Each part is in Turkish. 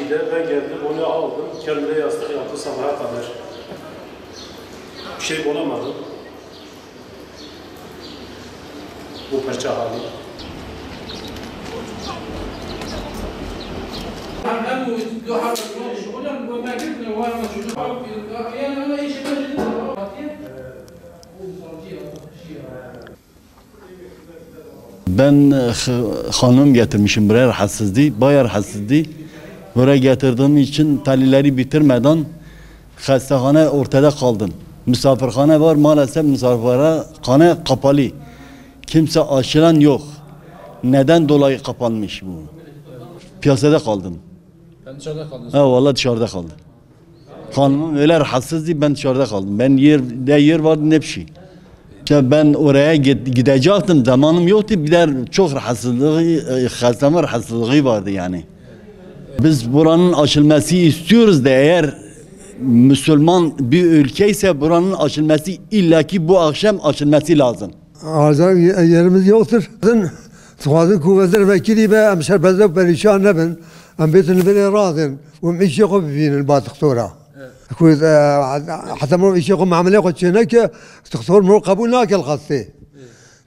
şekilde ben geldim, onu aldım, kendine yastık yaptı sabaha kadar. Bir şey bulamadım. Bu parça hali. Ben hanım getirmişim buraya rahatsızdı, bayağı rahatsızdı. Buraya getirdiğim için tahlilleri bitirmeden hastahane ortada kaldım. Misafirhane var, maalesef misafirhane kapalı. Kimse aşılan yok. Neden dolayı kapanmış bu? Piyasada kaldım. Ben dışarıda kaldım. Ha vallahi dışarıda kaldım. Hanımım öyle rahatsızdı, ben dışarıda kaldım. Ben yer vardı ne bir şey. İşte ben oraya gidecektim, zamanım yoktu. Bir de çok rahatsızlığı, hastama rahatsızlığı vardı yani. Biz buranın açılması istiyoruz da eğer Müslüman bir ülke ise buranın açılması illaki bu akşam açılması lazım. Arzan yerimiz yoktur. Tuğazın kuvvetler vekili ve emşer bezde perişan nebin. Em beytin beni razın. Ve m'işi ko bibinin ba doktora. كويس حتى مرو يشيكم عمليه قلت هناك دكتور مرو قبول ناكل الخاصي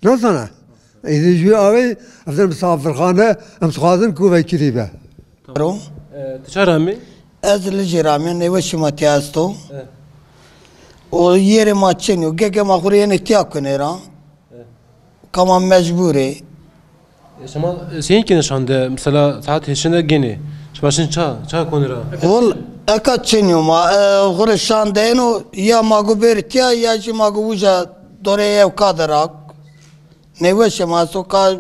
نصنا اذا يجي اوي افضل مسافر خانه ام تخازن كوفي كريبه رو dışarı mı? از الجرامي نيوش ماتياستو o yeri maçını gege mahuriye ihtiyat کنه kama mecburi Ama senin ki nişandı mesela saat heşinde gene başın çağ konura. ol akaçınıyor ma gurşan deno ya magu bertiya ya ji magu uja dore ev kadarak neveş maso ka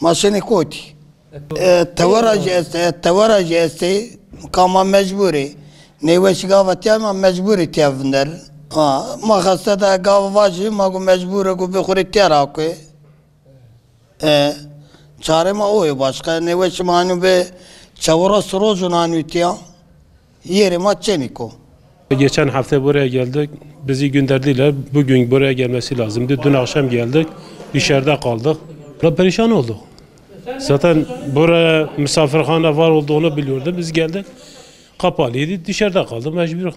maşını koti tavaraj este kama mecburi neveş gavatya ma mecburi tevnder ma hasta da gavvaji magu mecburi gu bixuri tiyarak çare ma oy başka neveş manu be çavura sorojunanu tiya yeri maçeniko. Geçen hafta buraya geldik, bizi gönderdiler. Bugün buraya gelmesi lazımdı. Dün akşam geldik, dışarıda kaldık. Perişan olduk. Zaten buraya misafirhane var olduğunu biliyordum. Biz geldik, kapalıydı, dışarıda kaldık, mecbur.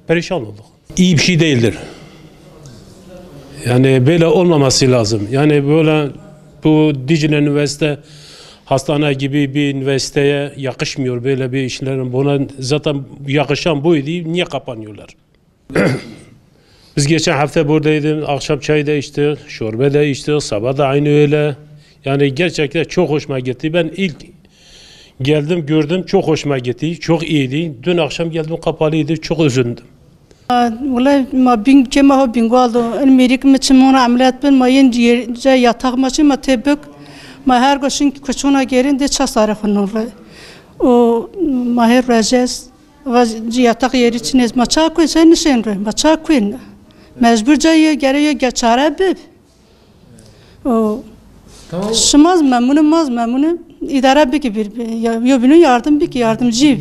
Perişan olduk. İyi bir şey değildir. Yani böyle olmaması lazım. Yani böyle bu Dicle Üniversite hastane gibi bir üniversiteye yakışmıyor böyle bir işlerin. Buna zaten yakışan buydu. Niye kapanıyorlar? Biz geçen hafta buradaydık. Akşam çay da içtik, çorba da içtik, sabah da aynı öyle. Yani gerçekten çok hoşuma gitti. Ben ilk geldim, gördüm, çok hoşuma gitti. Çok iyiydi. Dün akşam geldim, kapalıydı. Çok üzüldüm. والله ما كما هو بينقالوا الميريك متشمون عمليات بين ما ينجي جاي يتاق ماشي ما تبك ما هر قشين كشونا جيرين ده شصار خنوره و ما هر رجس و جي يتاق يري تنيز ما تشاكوي سنشين ره ما تشاكوين مجبور جاي جري يجاره بب و شماز ممنون ماز ممنون idare bir ki bir ya binu yardım bir ki yardımcı